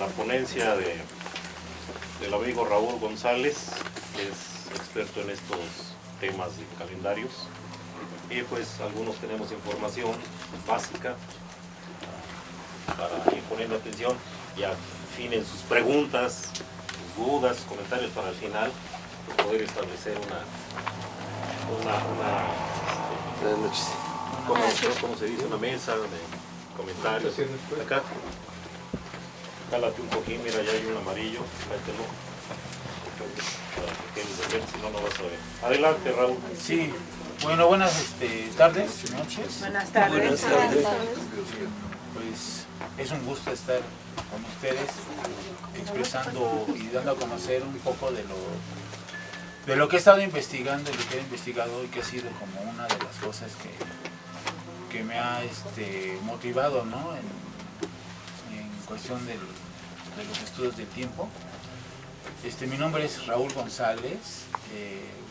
la ponencia del amigo Raúl González, que es experto en estos temas de calendarios. Y pues algunos tenemos información básica para ir poniendo atención y afinen sus preguntas, sus dudas, comentarios para el final, pues poder establecer Buenas noches. ¿Cómo se dice? Una mesa de comentarios. Acá, cálate un poquín, mira, ya hay un amarillo, mételo. Para que quedes de ver, si no, no vas a ver. Adelante, Raúl. Sí, bueno, buenas tardes, noches. Buenas tardes. Buenas tardes. Pues es un gusto estar con ustedes expresando y dando a conocer un poco de lo que he estado investigando, de lo que he investigado y que ha sido como una de las cosas que me ha motivado, ¿no? en cuestión de los estudios del tiempo. Mi nombre es Raúl González.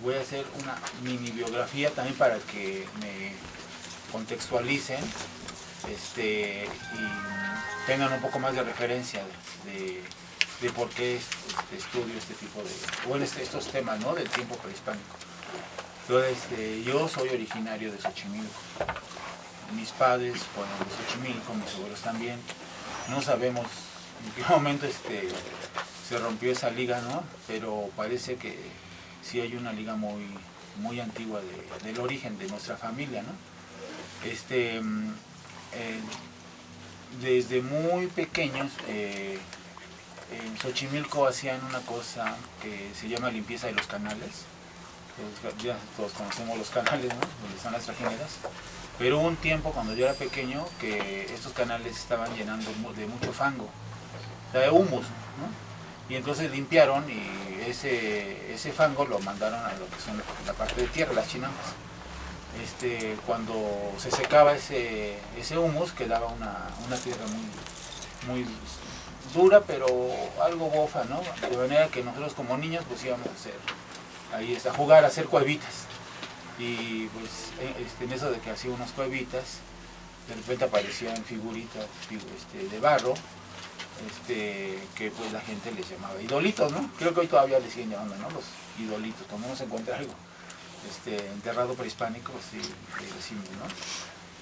Voy a hacer una mini biografía también para que me contextualicen y tengan un poco más de referencia de por qué estudio este tipo estos temas, ¿no? Del tiempo prehispánico. Entonces, yo soy originario de Xochimilco. Mis padres fueron de Xochimilco, mis abuelos también. No sabemos en qué momento se rompió esa liga, ¿no? Pero parece que sí hay una liga muy, muy antigua del origen de nuestra familia, ¿no? Desde muy pequeños, en Xochimilco hacían una cosa que se llama limpieza de los canales. Ya todos conocemos los canales, ¿no? Donde están las trajineras. Pero hubo un tiempo cuando yo era pequeño que estos canales estaban llenando de mucho fango, o sea, de humus, ¿no? Y entonces limpiaron y ese fango lo mandaron a lo que son la parte de tierra, las chinampas. Cuando se secaba ese humus quedaba una tierra muy dura, pero algo bofa, ¿no? De manera que nosotros como niños pues íbamos a jugar, a hacer cuevitas. Y pues en eso de que hacía unas cuevitas, de repente aparecían figuritas de barro, que pues la gente les llamaba idolitos, ¿no? Creo que hoy todavía les siguen llamando, ¿no? Los idolitos. Cuando uno se encuentra algo enterrado prehispánico, sí, le decimos, ¿no?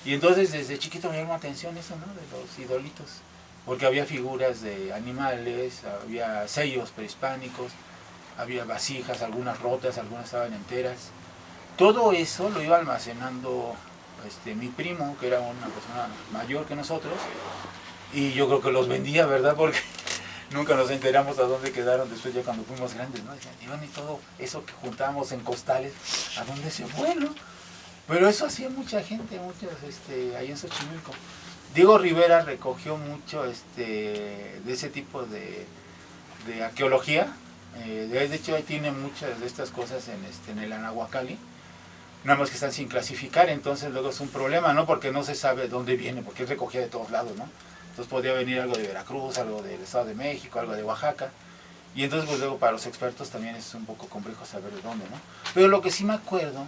Y entonces desde chiquito me llamó la atención eso, ¿no? De los idolitos, porque había figuras de animales, había sellos prehispánicos, había vasijas, algunas rotas, algunas estaban enteras. Todo eso lo iba almacenando mi primo, que era una persona mayor que nosotros, y yo creo que los vendía, ¿verdad? Porque nunca nos enteramos a dónde quedaron después ya cuando fuimos grandes, ¿no? Decían, y todo eso que juntábamos en costales, ¿a dónde se fue, no? Pero eso hacía mucha gente, ahí en Xochimilco. Diego Rivera recogió mucho de ese tipo de arqueología. De hecho, ahí tiene muchas de estas cosas en el Anahuacalli. Nada más que están sin clasificar, entonces luego es un problema, ¿no? Porque no se sabe dónde viene, porque él recogía de todos lados, ¿no? Entonces podía venir algo de Veracruz, algo del Estado de México, algo de Oaxaca. Y entonces pues luego para los expertos también es un poco complejo saber de dónde, ¿no? Pero lo que sí me acuerdo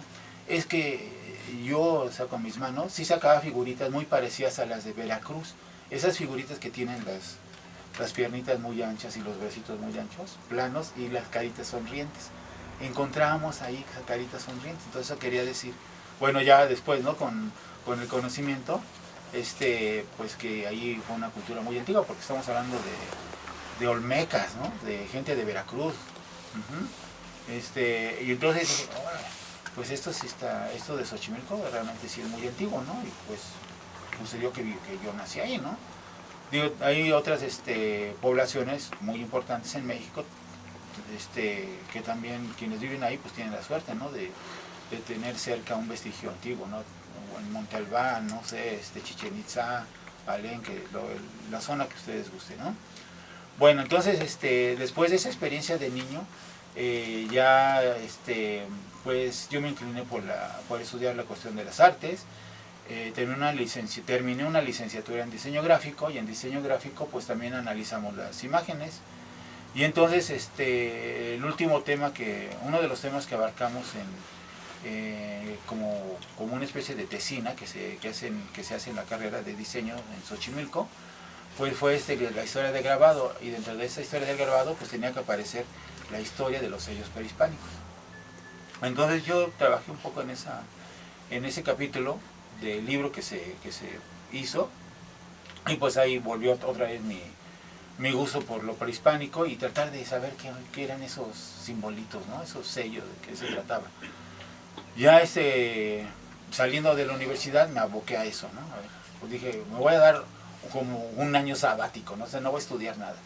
es que yo, o sea, con mis manos, sí sacaba figuritas muy parecidas a las de Veracruz. Esas figuritas que tienen las piernitas muy anchas y los bracitos muy anchos, planos, y las caritas sonrientes. Encontrábamos ahí caritas sonrientes, entonces eso quería decir, bueno, ya después, ¿no? Con el conocimiento, pues que ahí fue una cultura muy antigua, porque estamos hablando de olmecas, ¿no? De gente de Veracruz. Y entonces dije, pues esto de Xochimilco realmente sí es muy antiguo, ¿no? Y pues sucedió que yo nací ahí, ¿no? Digo, hay otras poblaciones muy importantes en México, que también quienes viven ahí pues tienen la suerte, ¿no? de tener cerca un vestigio antiguo, ¿no? O en Monte Albán, no sé, Chichén Itzá, Palenque, la zona que ustedes gusten, ¿no? Bueno, entonces después de esa experiencia de niño, pues yo me incliné por estudiar la cuestión de las artes. Terminé una licenciatura en diseño gráfico, y en diseño gráfico pues también analizamos las imágenes. Y entonces uno de los temas que abarcamos como una especie de tesina que se hace en la carrera de diseño en Xochimilco, pues fue la historia del grabado, y dentro de esa historia del grabado pues tenía que aparecer la historia de los sellos prehispánicos. Entonces yo trabajé un poco en ese capítulo del libro que se hizo, y pues ahí volvió otra vez mi gusto por lo prehispánico y tratar de saber qué eran esos simbolitos, ¿no? Esos sellos, de qué se trataba. Ya saliendo de la universidad me aboqué a eso, ¿no? A ver, pues dije, me voy a dar como un año sabático, ¿no? O sea, no voy a estudiar nada.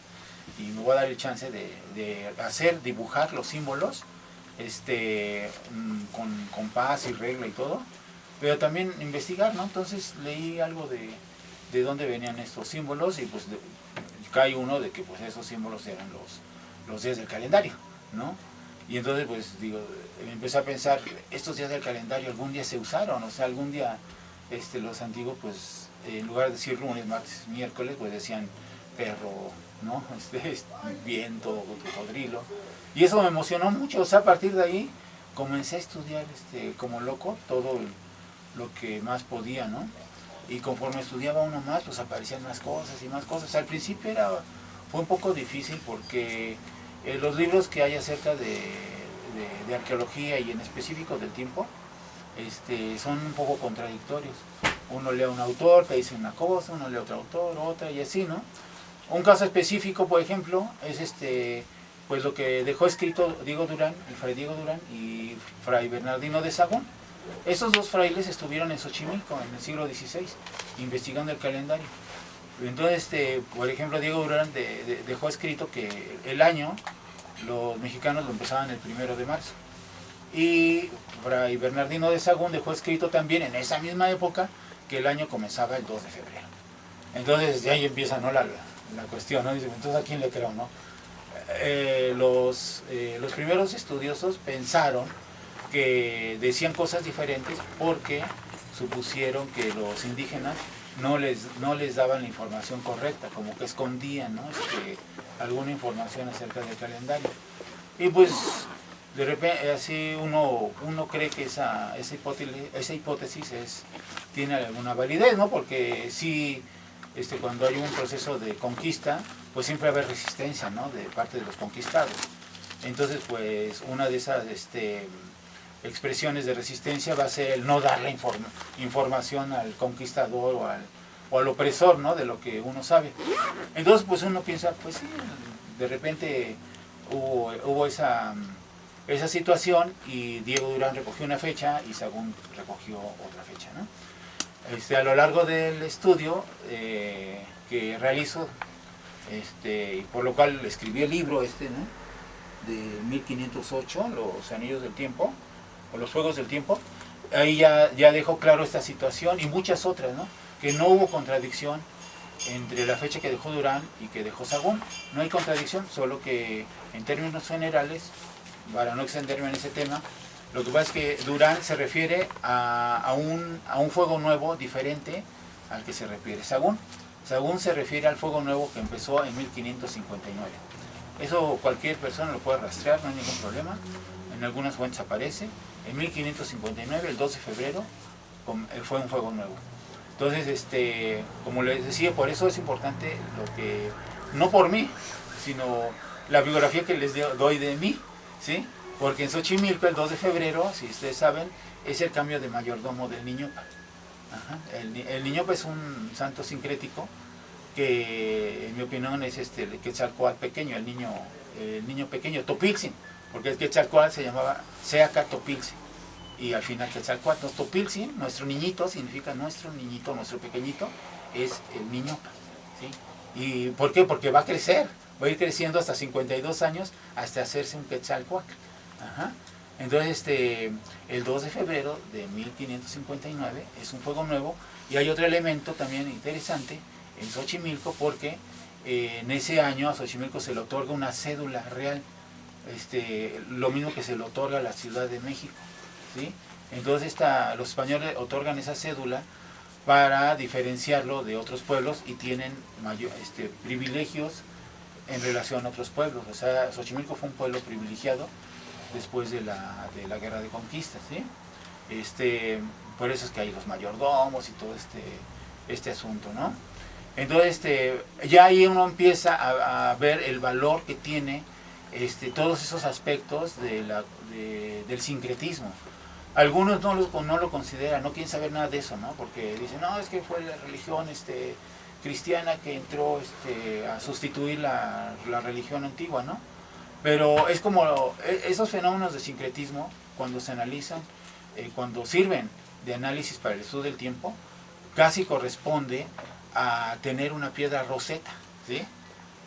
Y me voy a dar el chance de dibujar los símbolos, con compás y regla y todo, pero también investigar, ¿no? Entonces leí algo de dónde venían estos símbolos y pues cae uno de que pues esos símbolos eran los días del calendario, ¿no? Y entonces pues digo, empecé a pensar, estos días del calendario algún día se usaron, o sea, algún día los antiguos pues en lugar de decir lunes, martes, miércoles, pues decían perro, ¿no? Viento, cocodrilo. Y eso me emocionó mucho, o sea, a partir de ahí comencé a estudiar como loco todo lo que más podía, ¿no? Y conforme estudiaba uno más, pues aparecían más cosas y más cosas. Al principio fue un poco difícil porque los libros que hay acerca de arqueología y en específico del tiempo, son un poco contradictorios. Uno lee a un autor que dice una cosa, uno lee a otro autor, otra y así, ¿no? Un caso específico, por ejemplo, es pues lo que dejó escrito Diego Durán, el fray Diego Durán y fray Bernardino de Sahagún. Esos dos frailes estuvieron en Xochimilco en el siglo XVI, investigando el calendario. Entonces, por ejemplo, Diego Durán dejó escrito que el año, los mexicanos lo empezaban el 1 de marzo. Y fray Bernardino de Sahagún dejó escrito también en esa misma época que el año comenzaba el 2 de febrero. Entonces, de ahí empieza, ¿no? la cuestión, ¿no? Dice, entonces, ¿a quién le creo, no? Los primeros estudiosos pensaron que decían cosas diferentes porque supusieron que los indígenas no les daban la información correcta, como que escondían, ¿no? Alguna información acerca del calendario. Y pues de repente así uno cree que esa hipótesis tiene alguna validez, ¿no? Porque sí, cuando hay un proceso de conquista, pues siempre va a haber resistencia, ¿no? De parte de los conquistados. Entonces, pues una de esas expresiones de resistencia va a ser el no dar la información al conquistador o al opresor, ¿no? De lo que uno sabe. Entonces, pues uno piensa, pues sí, de repente hubo esa situación y Diego Durán recogió una fecha y Sahagún recogió otra fecha, ¿no? A lo largo del estudio que realizo, y por lo cual escribí el libro ¿no? De 1508, Los Anillos del Tiempo, o Los Fuegos del Tiempo, ahí ya dejó claro esta situación y muchas otras, ¿no? Que no hubo contradicción entre la fecha que dejó Durán y que dejó Sahagún. No hay contradicción, solo que en términos generales, para no extenderme en ese tema, lo que pasa es que Durán se refiere a un fuego nuevo diferente al que se refiere Sahagún. Sahagún se refiere al fuego nuevo que empezó en 1559. Eso cualquier persona lo puede rastrear, no hay ningún problema. En algunas fuentes aparece. En 1559, el 2 de febrero, fue un fuego nuevo. Entonces, como les decía, por eso es importante no por mí, sino la biografía que les doy de mí, ¿sí? Porque en Xochimilco, el 2 de febrero, si ustedes saben, es el cambio de mayordomo del Niñopa. El Niñopa es un santo sincrético que, en mi opinión, es el Quetzalcóatl pequeño, el niño pequeño, Topiltzin, porque el Quetzalcóatl se llamaba Seaca Topiltzin, y al final Quetzalcóatl, Topiltzin, nuestro niñito, significa nuestro niñito, nuestro pequeñito, es el Niñopa, ¿sí? ¿Y por qué? Porque va a crecer, va a ir creciendo hasta 52 años, hasta hacerse un Quetzalcóatl. Entonces, el 2 de febrero de 1559 es un fuego nuevo, y hay otro elemento también interesante en Xochimilco, porque en ese año a Xochimilco se le otorga una cédula real, lo mismo que se le otorga a la Ciudad de México, ¿sí? Entonces los españoles otorgan esa cédula para diferenciarlo de otros pueblos y tienen privilegios en relación a otros pueblos. O sea, Xochimilco fue un pueblo privilegiado después de la guerra de conquista, ¿sí? Por eso es que hay los mayordomos y todo este asunto, ¿no? Entonces, ya ahí uno empieza a ver el valor que tiene todos esos aspectos del sincretismo. Algunos no lo consideran, no quieren saber nada de eso, ¿no? Porque dicen, no, es que fue la religión cristiana que entró a sustituir la religión antigua, ¿no? Pero es como esos fenómenos de sincretismo, cuando se analizan, cuando sirven de análisis para el estudio del tiempo, casi corresponde a tener una piedra roseta, ¿sí?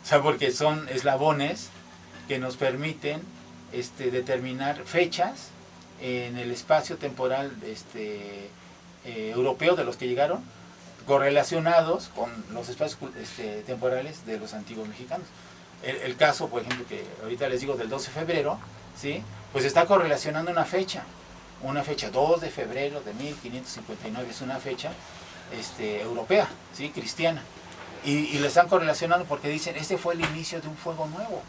O sea, porque son eslabones que nos permiten determinar fechas en el espacio temporal europeo de los que llegaron, correlacionados con los espacios temporales de los antiguos mexicanos. El caso, por ejemplo, que ahorita les digo del 12 de febrero, ¿sí? Pues está correlacionando una fecha 2 de febrero de 1559, es una fecha europea, ¿sí? Cristiana, y la están correlacionando porque dicen, fue el inicio de un fuego nuevo.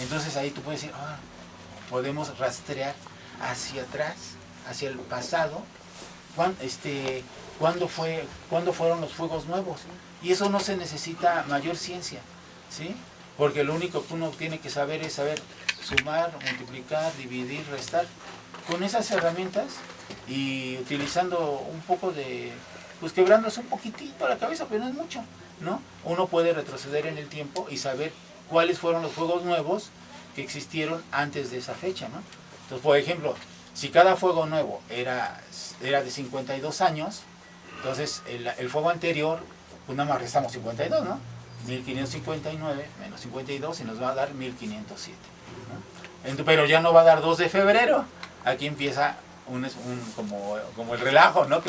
Entonces ahí tú puedes decir, podemos rastrear hacia atrás, hacia el pasado, ¿cuándo fueron los fuegos nuevos? Y eso no se necesita mayor ciencia, ¿sí? Porque lo único que uno tiene que saber es saber sumar, multiplicar, dividir, restar. Con esas herramientas y utilizando un poco pues quebrándose un poquitito la cabeza, pero no es mucho, ¿no? Uno puede retroceder en el tiempo y saber cuáles fueron los fuegos nuevos que existieron antes de esa fecha, ¿no? Entonces, por ejemplo, si cada fuego nuevo era de 52 años, entonces el fuego anterior, pues nada más restamos 52, ¿no? 1559 menos 52 y nos va a dar 1507, ¿no? Pero ya no va a dar 2 de febrero. Aquí empieza como el relajo, ¿no?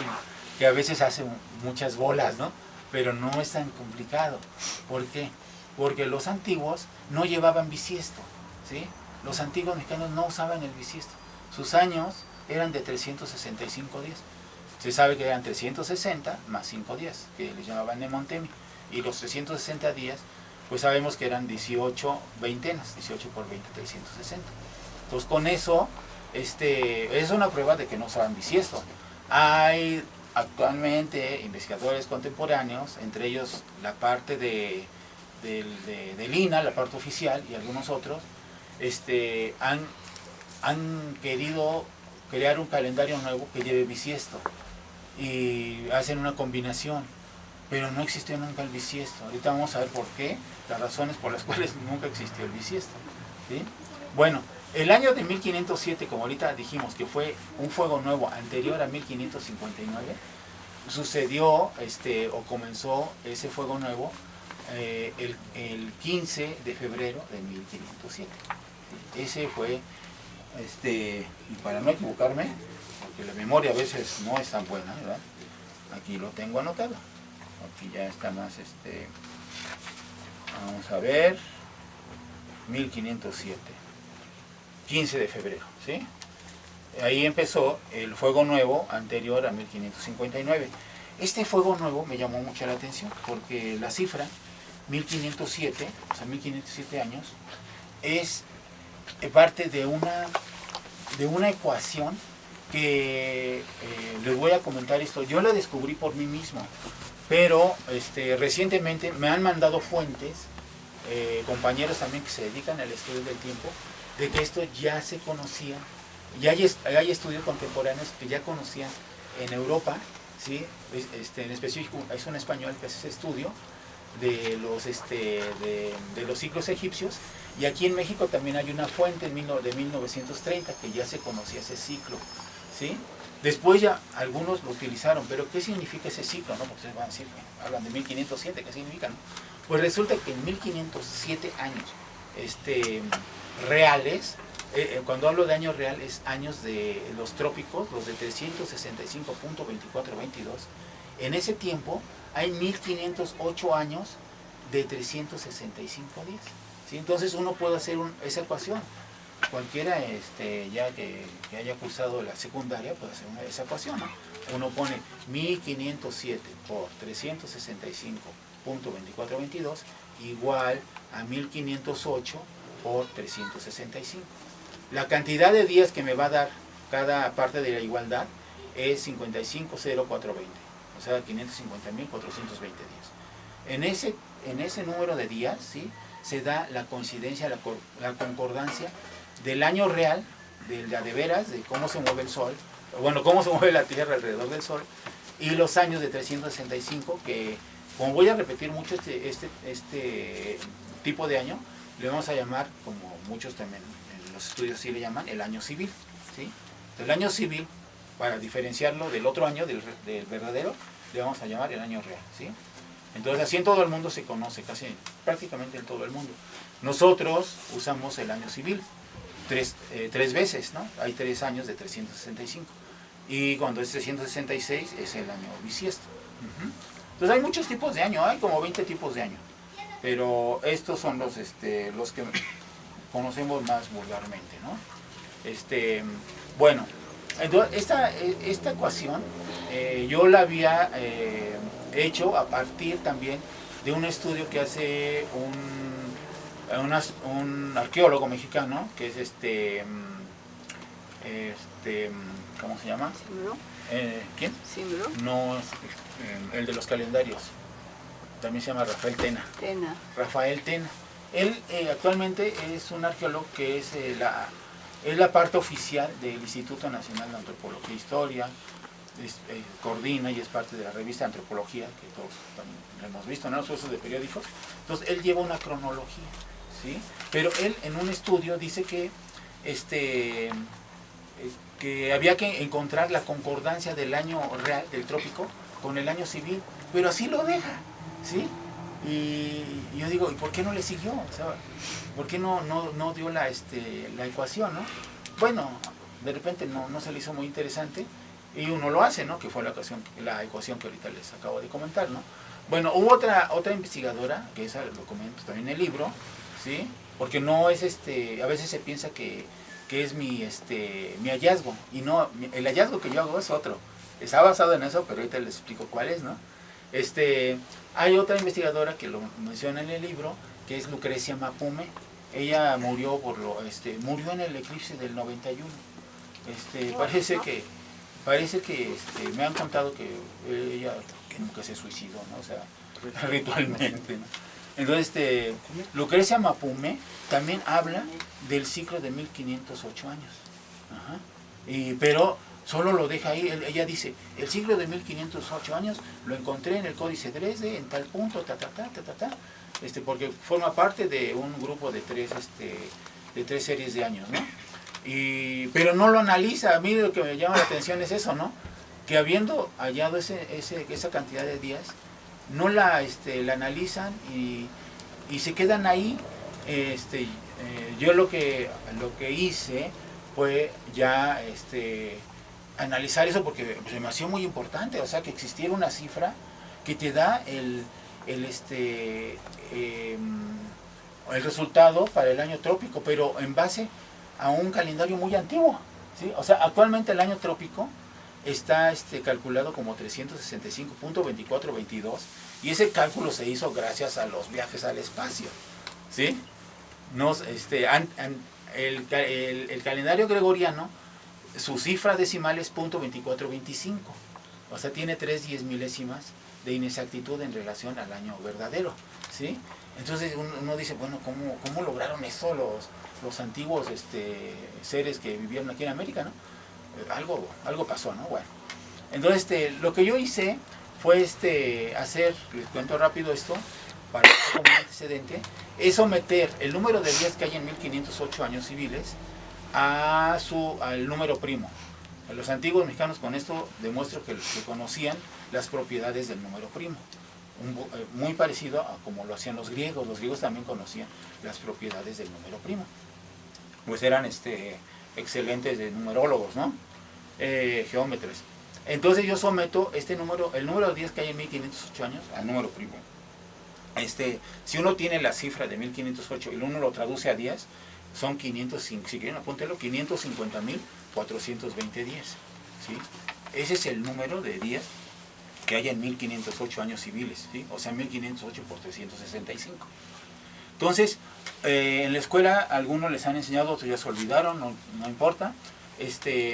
Que a veces hace muchas bolas, ¿no? Pero no es tan complicado. ¿Por qué? Porque los antiguos no llevaban bisiesto, ¿sí? Los antiguos mexicanos no usaban el bisiesto. Sus años eran de 365 días. Se sabe que eran 360 más 5 días, que les llamaban Nemontemi. Y los 360 días, pues sabemos que eran 18 veintenas, 18 por 20, 360. Entonces con eso, es una prueba de que no usaban bisiesto. Hay actualmente investigadores contemporáneos, entre ellos la parte del INA, la parte oficial, y algunos otros, han querido crear un calendario nuevo que lleve bisiesto y hacen una combinación, pero no existió nunca el bisiesto. Ahorita vamos a ver por qué, las razones por las cuales nunca existió el bisiesto, ¿sí? Bueno, el año de 1507, como ahorita dijimos que fue un fuego nuevo anterior a 1559, sucedió o comenzó ese fuego nuevo el 15 de febrero de 1507. Ese fue, y para no equivocarme, porque la memoria a veces no es tan buena, ¿verdad? Aquí lo tengo anotado. Aquí ya está más, vamos a ver, 1507. 15 de febrero, ¿sí? Ahí empezó el fuego nuevo anterior a 1559. Este fuego nuevo me llamó mucho la atención porque la cifra 1507, o sea 1507 años, es parte de una ecuación que les voy a comentar esto. Yo la descubrí por mí mismo, pero recientemente me han mandado fuentes, compañeros también que se dedican al estudio del tiempo, de que esto ya se conocía, ya hay estudios contemporáneos que ya conocían en Europa, ¿sí? En específico es un español que hace ese estudio de los ciclos egipcios, y aquí en México también hay una fuente de 1930 que ya se conocía ese ciclo, ¿sí? Después ya algunos lo utilizaron, pero ¿qué significa ese ciclo? ¿No? Porque ustedes van a decir, hablan de 1507, ¿qué significa? ¿No? Pues resulta que en 1507 años reales, cuando hablo de años reales, años de los trópicos, los de 365.2422, en ese tiempo hay 1508 años de 365 días, ¿sí? Entonces uno puede hacer esa ecuación. Cualquiera ya que haya cursado la secundaria puede hacer esa ecuación, ¿no? Uno pone 1507 por 365.2422 igual a 1508 por 365. La cantidad de días que me va a dar cada parte de la igualdad es 55.0420, o sea 550.420 días. En ese número de días, ¿sí?, se da la coincidencia, la concordancia del año real, de veras, de cómo se mueve el Sol, bueno, cómo se mueve la Tierra alrededor del Sol, y los años de 365, que como voy a repetir mucho este tipo de año, le vamos a llamar, como muchos también en los estudios sí le llaman, el año civil, ¿sí? El año civil, para diferenciarlo del otro año, del verdadero, le vamos a llamar el año real, ¿sí? Entonces así en todo el mundo se conoce, prácticamente en todo el mundo. Nosotros usamos el año civil tres veces, ¿no? Hay 3 años de 365. Y cuando es 366 es el año bisiesto. Entonces hay muchos tipos de año, hay como 20 tipos de año. Pero estos son los que conocemos más vulgarmente, ¿no? Bueno, entonces esta ecuación yo la había hecho a partir también de un estudio que hace un arqueólogo mexicano, que es ¿cómo se llama? ¿Cimbro? ¿Quién? ¿Cimbro? No, el de los calendarios. También se llama Rafael Tena. Tena. Rafael Tena. Él actualmente es un arqueólogo que es la parte oficial del Instituto Nacional de Antropología e Historia, coordina y es parte de la revista Antropología, que todos también lo hemos visto, ¿no? Los usos de periódicos. Entonces él lleva una cronología, ¿sí? Pero él en un estudio dice que había que encontrar la concordancia del año real, del trópico, con el año civil, pero así lo deja, ¿sí? Y yo digo, ¿y por qué no le siguió? O sea, ¿por qué no dio la ecuación, ¿no? Bueno, de repente no se le hizo muy interesante y uno lo hace, ¿no? Que fue la ecuación que ahorita les acabo de comentar, ¿no? Bueno, hubo otra investigadora, que esa lo comento también en el libro, ¿sí? Porque no es a veces se piensa que es mi hallazgo, y no, el hallazgo que yo hago es otro. Está basado en eso, pero ahorita les explico cuál es, ¿no? Hay otra investigadora que lo menciona en el libro, que es Lucrecia Mapume. Ella murió murió en el eclipse del 91. Parece que me han contado que ella como que se suicidó, ¿no? O sea, ritualmente, ¿no? Entonces, Lucrecia Mapume también habla del ciclo de 1508 años. Ajá. Pero solo lo deja ahí. Ella dice, el ciclo de 1508 años lo encontré en el Códice Dresde, en tal punto, porque forma parte de un grupo de tres series de años, ¿no? Pero no lo analiza. A mí lo que me llama la atención es eso, ¿no? Que habiendo hallado esa cantidad de días, no la analizan y se quedan ahí. Yo lo que hice fue ya analizar eso, porque se me hacía muy importante, o sea, que existiera una cifra que te da el resultado para el año trópico, pero en base a un calendario muy antiguo, ¿sí? O sea, actualmente el año trópico está calculado como 365.2422, y ese cálculo se hizo gracias a los viajes al espacio, ¿sí? El calendario gregoriano, su cifra decimal es .2425, o sea, tiene 3 10 de inexactitud en relación al año verdadero, ¿sí? Entonces uno dice, bueno, ¿cómo lograron eso los antiguos seres que vivieron aquí en América, ¿no? Algo pasó, ¿no? Bueno, entonces lo que yo hice fue les cuento rápido esto, para como un antecedente, es someter el número de días que hay en 1508 años civiles al número primo. Los antiguos mexicanos con esto demuestro que conocían las propiedades del número primo. Muy parecido a como lo hacían los griegos. Los griegos también conocían las propiedades del número primo. Pues eran excelentes numerólogos, ¿no? Geómetras. Entonces yo someto el número de días que hay en 1508 años al número primo. Si uno tiene la cifra de 1508 y uno lo traduce a días, son 505, si quieren apúntelo, 550.420 días, ¿sí? Ese es el número de días que hay en 1508 años civiles, ¿sí? O sea, 1508 por 365. Entonces, en la escuela algunos les han enseñado, otros ya se olvidaron, no importa.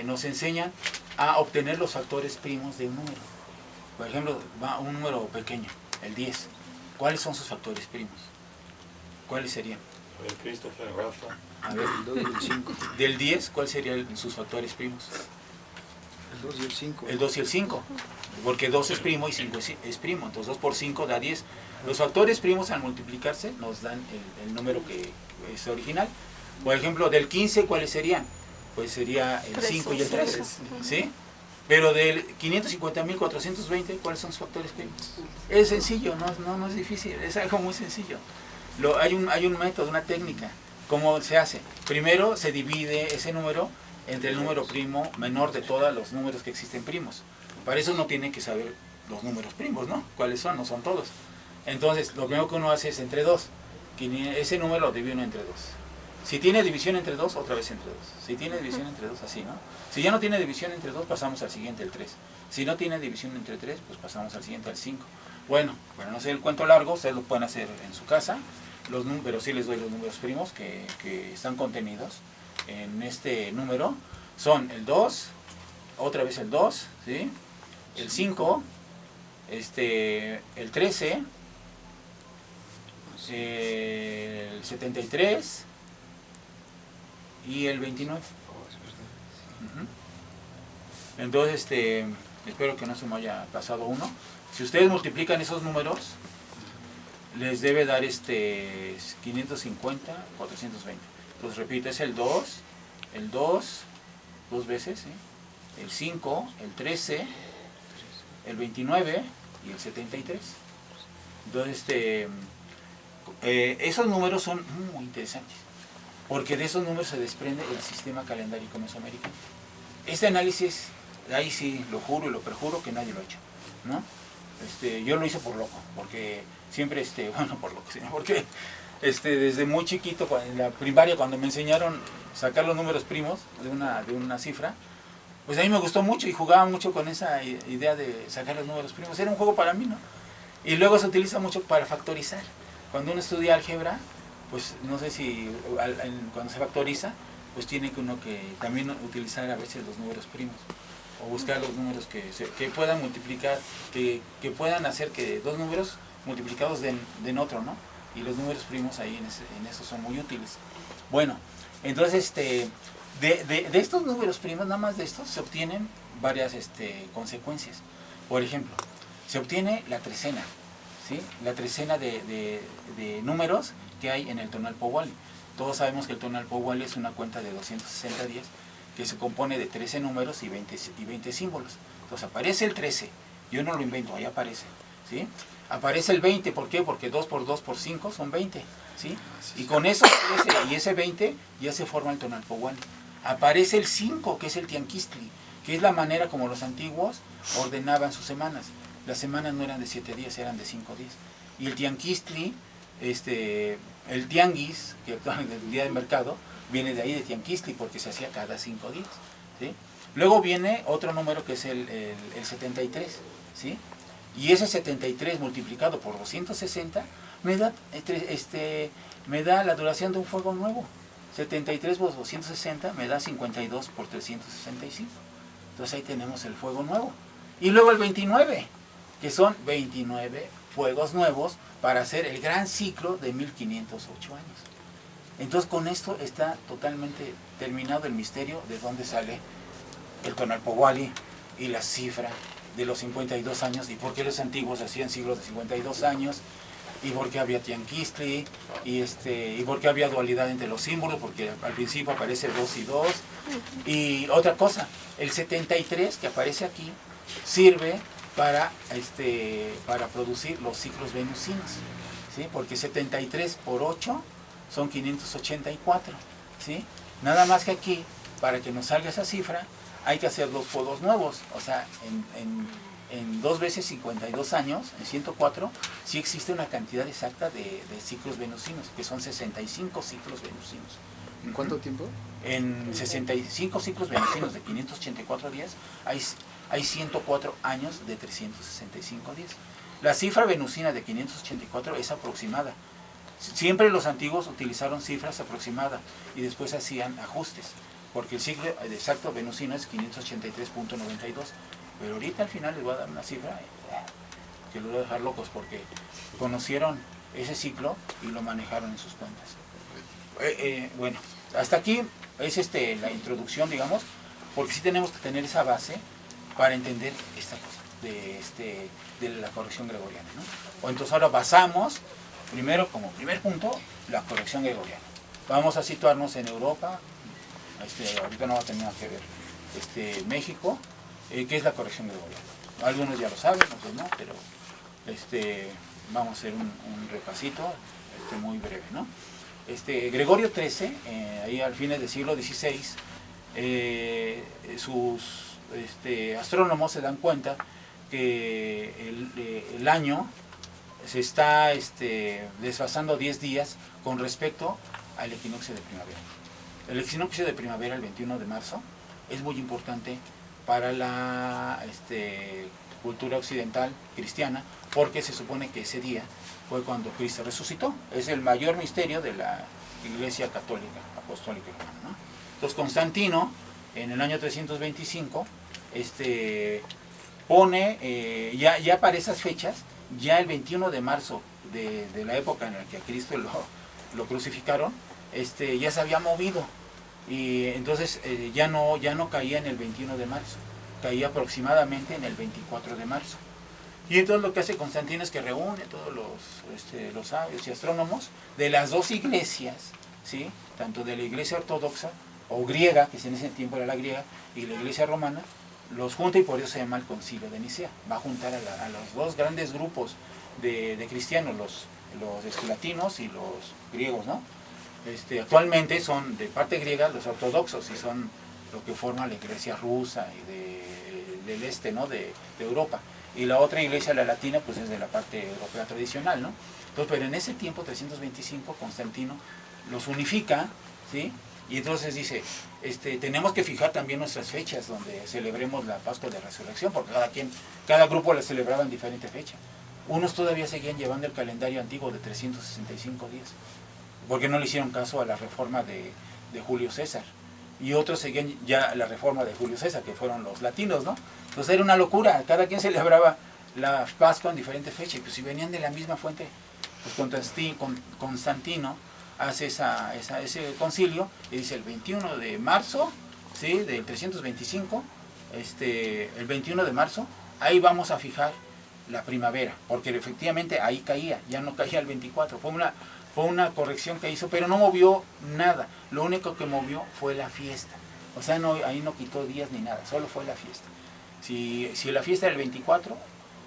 Nos enseñan a obtener los factores primos de un número. Por ejemplo, va un número pequeño, el 10. ¿cuáles son sus factores primos? ¿Cuáles serían? A ver, Christopher, Rafa. A ver, El 2 y el 5. del 10, ¿cuáles serían sus factores primos? El 2 y el 5. El 2 y el 5, porque 2 es primo y 5 es primo, entonces 2 por 5 da 10. Los factores primos al multiplicarse nos dan el número que es original. Por ejemplo, del 15, ¿cuáles serían? Pues sería el 5 y el 3, ¿sí? Pero del 550.420, ¿cuáles son sus factores primos? Es sencillo, no es difícil, es algo muy sencillo. Hay un método, una técnica. ¿Cómo se hace? Primero se divide ese número entre el número primo menor de todos los números que existen primos. Para eso uno tiene que saber los números primos, ¿no? ¿Cuáles son? No son todos. Entonces, lo primero que uno hace es entre 2. Ese número lo divide uno entre 2. Si tiene división entre 2, otra vez entre 2. Si tiene división entre 2, así, ¿no? Si ya no tiene división entre 2, pasamos al siguiente, el 3. Si no tiene división entre 3, pues pasamos al siguiente, al 5. Bueno, para no hacer el cuento largo, ustedes lo pueden hacer en su casa. Pero sí les doy los números primos que están contenidos en este número. Son el 2, otra vez el 2, ¿sí? El 5, el 13, el 73 y el 29. Entonces, espero que no se me haya pasado uno. Si ustedes multiplican esos números, les debe dar 550, 420. Entonces repito, es el 2, dos veces, ¿sí? El 5, el 13, el 29 y el 73. Entonces, esos números son muy interesantes, porque de esos números se desprende el sistema calendárico mesoamericano. Este análisis, ahí sí lo juro y lo perjuro que nadie lo ha hecho, ¿no? Yo lo hice por loco, porque siempre, bueno, por loco, sino porque desde muy chiquito, en la primaria, cuando me enseñaron a sacar los números primos de una cifra, pues a mí me gustó mucho y jugaba mucho con esa idea de sacar los números primos. Era un juego para mí, ¿no? Y luego se utiliza mucho para factorizar. Cuando uno estudia álgebra, pues no sé si cuando se factoriza, pues tiene que uno que también utilizar a veces los números primos, o buscar los números que puedan multiplicar, que puedan hacer que dos números multiplicados den otro, ¿no? Y los números primos ahí en eso son muy útiles. Bueno, entonces de estos números primos, nada más de estos, se obtienen varias consecuencias. Por ejemplo, se obtiene la trecena, ¿sí? La trecena de números que hay en el Tonalpohualli. Todos sabemos que el Tonalpohualli es una cuenta de 260 días que se compone de 13 números y 20 símbolos. Entonces aparece el 13, yo no lo invento, ahí aparece, ¿sí? Aparece el 20, ¿por qué? Porque 2 por 2 por 5 son 20, ¿sí? Y con esos 13 y ese 20 ya se forma el Tonalpohualli. Aparece el 5, que es el Tianquistli, que es la manera como los antiguos ordenaban sus semanas. Las semanas no eran de 7 días, eran de 5 días. Y el Tianquistli, el tianguis, que actualmente es el día del mercado, viene de ahí, de Tianquistli, porque se hacía cada 5 días, ¿sí? Luego viene otro número que es el 73, ¿sí? Y ese 73 multiplicado por 260 me da la duración de un fuego nuevo. 73 por 260 me da 52 por 365. Entonces ahí tenemos el fuego nuevo. Y luego el 29, que son 29 fuegos nuevos para hacer el gran ciclo de 1508 años. Entonces con esto está totalmente terminado el misterio de dónde sale el Tonalpohualli y la cifra de los 52 años, y por qué los antiguos hacían siglos de 52 años, y por qué había Tianquistli, y por qué había dualidad entre los símbolos, porque al principio aparece 2 y 2. Y otra cosa, el 73 que aparece aquí sirve para producir los ciclos venusinos, ¿sí? Porque 73 por 8 son 584, ¿sí? Nada más que aquí, para que nos salga esa cifra, hay que hacer 2 fuegos nuevos. O sea, en 2 veces 52 años, en 104, sí existe una cantidad exacta de ciclos venusinos, que son 65 ciclos venusinos. ¿En cuánto tiempo? En 65 ciclos venusinos de 584 días, hay 104 años de 365 días. La cifra venusina de 584 es aproximada. Siempre los antiguos utilizaron cifras aproximadas y después hacían ajustes, porque el ciclo exacto venusino es 583.92, pero ahorita al final les voy a dar una cifra que los va a dejar locos porque conocieron ese ciclo y lo manejaron en sus cuentas. Bueno, hasta aquí es la introducción, digamos, porque sí tenemos que tener esa base para entender esta cosa de la corrección gregoriana, ¿no? O entonces ahora basamos, primero, como primer punto, la corrección gregoriana. Vamos a situarnos en Europa, ahorita no va a tener nada que ver, México, ¿qué es la corrección gregoriana? Algunos ya lo saben, otros no, pero vamos a hacer un repasito muy breve, ¿no? Gregorio XIII, ahí al fines del siglo XVI, sus astrónomos se dan cuenta que el año se está desfasando 10 días con respecto al equinoccio de primavera. El equinoccio de primavera, el 21 de marzo, es muy importante para la cultura occidental cristiana, porque se supone que ese día fue cuando Cristo resucitó. Es el mayor misterio de la Iglesia Católica, Apostólica y Romana, ¿no? Entonces Constantino, en el año 325, pone, ya para esas fechas, ya el 21 de marzo de la época en la que a Cristo lo crucificaron, ya se había movido. Y entonces ya no caía en el 21 de marzo, caía aproximadamente en el 24 de marzo. Y entonces lo que hace Constantino es que reúne todos los sabios y astrónomos de las dos iglesias, ¿sí? Tanto de la iglesia ortodoxa o griega, que en ese tiempo era la griega, y la iglesia romana, los junta y por eso se llama el Concilio de Nicea. Va a juntar a los dos grandes grupos de cristianos, los latinos y los griegos, ¿no? Actualmente son de parte griega los ortodoxos y son lo que forma la iglesia rusa y del este, ¿no? de Europa. Y la otra iglesia, la latina, pues es de la parte europea tradicional, ¿no? Entonces, pero en ese tiempo, 325, Constantino los unifica, ¿sí? Y entonces dice, tenemos que fijar también nuestras fechas donde celebremos la Pascua de Resurrección, porque cada grupo la celebraba en diferente fecha. Unos todavía seguían llevando el calendario antiguo de 365 días, porque no le hicieron caso a la reforma de Julio César. Y otros seguían ya la reforma de Julio César, que fueron los latinos, ¿no? Entonces era una locura, cada quien celebraba la Pascua en diferente fecha, y pues si venían de la misma fuente, pues Constantino hace ese concilio, y dice el 21 de marzo, ¿sí? Del 325, el 21 de marzo, ahí vamos a fijar la primavera, porque efectivamente ahí caía, ya no caía el 24, fue una corrección que hizo, pero no movió nada. Lo único que movió fue la fiesta. O sea, ahí no quitó días ni nada, solo fue la fiesta. Si la fiesta era el 24,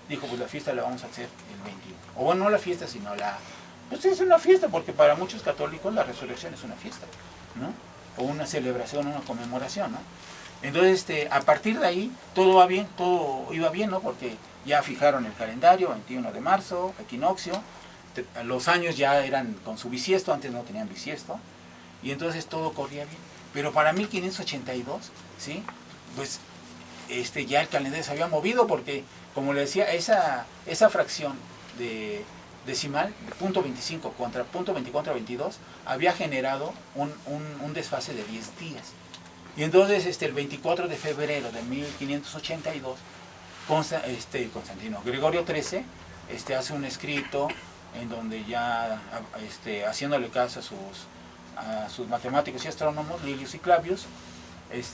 dijo, pues la fiesta la vamos a hacer el 21. O bueno, no la fiesta, sino pues es una fiesta, porque para muchos católicos la resurrección es una fiesta, ¿no? O una celebración, una conmemoración, ¿no? Entonces, a partir de ahí, todo iba bien, ¿no? Porque ya fijaron el calendario, 21 de marzo, equinoccio. Los años ya eran con su bisiesto, antes no tenían bisiesto, y entonces todo corría bien. Pero para 1582, ¿sí? Pues ya el calendario se había movido, porque, como le decía, esa fracción de decimal, de punto 25 contra punto 24 a 22, había generado un desfase de 10 días. Y entonces el 24 de febrero de 1582, Constantino Gregorio XIII hace un escrito en donde ya haciéndole caso a sus matemáticos y astrónomos, Lilius y Clavius,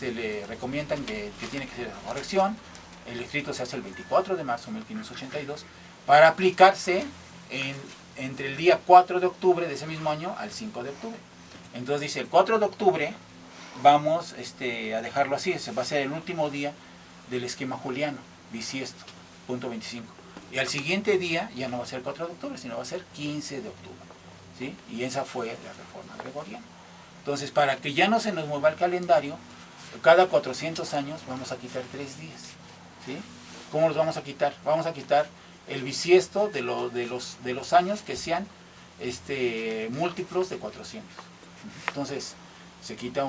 le recomiendan que tiene que hacer esa corrección. El escrito se hace el 24 de marzo de 1582 para aplicarse entre el día 4 de octubre de ese mismo año al 5 de octubre. Entonces dice, el 4 de octubre vamos a dejarlo así, va a ser el último día del esquema juliano, bisiesto, punto 25. Y al siguiente día ya no va a ser el 4 de octubre, sino va a ser 15 de octubre. ¿Sí? Y esa fue la reforma gregoriana. Entonces, para que ya no se nos mueva el calendario, cada 400 años vamos a quitar 3 días. ¿Sí? ¿Cómo los vamos a quitar? Vamos a quitar el bisiesto de los años que sean múltiplos de 400. Entonces, se quita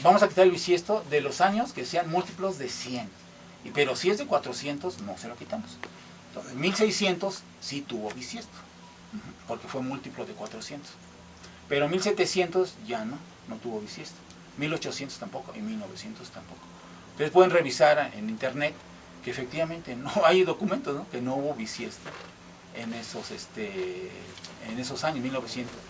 vamos a quitar el bisiesto de los años que sean múltiplos de 100. Pero si es de 400, no se lo quitamos. Entonces, 1600 sí tuvo bisiesto, porque fue múltiplo de 400. Pero 1700 ya no tuvo bisiesto. 1800 tampoco y 1900 tampoco. Ustedes pueden revisar en internet que efectivamente no hay documentos, ¿no? Que no hubo bisiesto en esos años, 1900.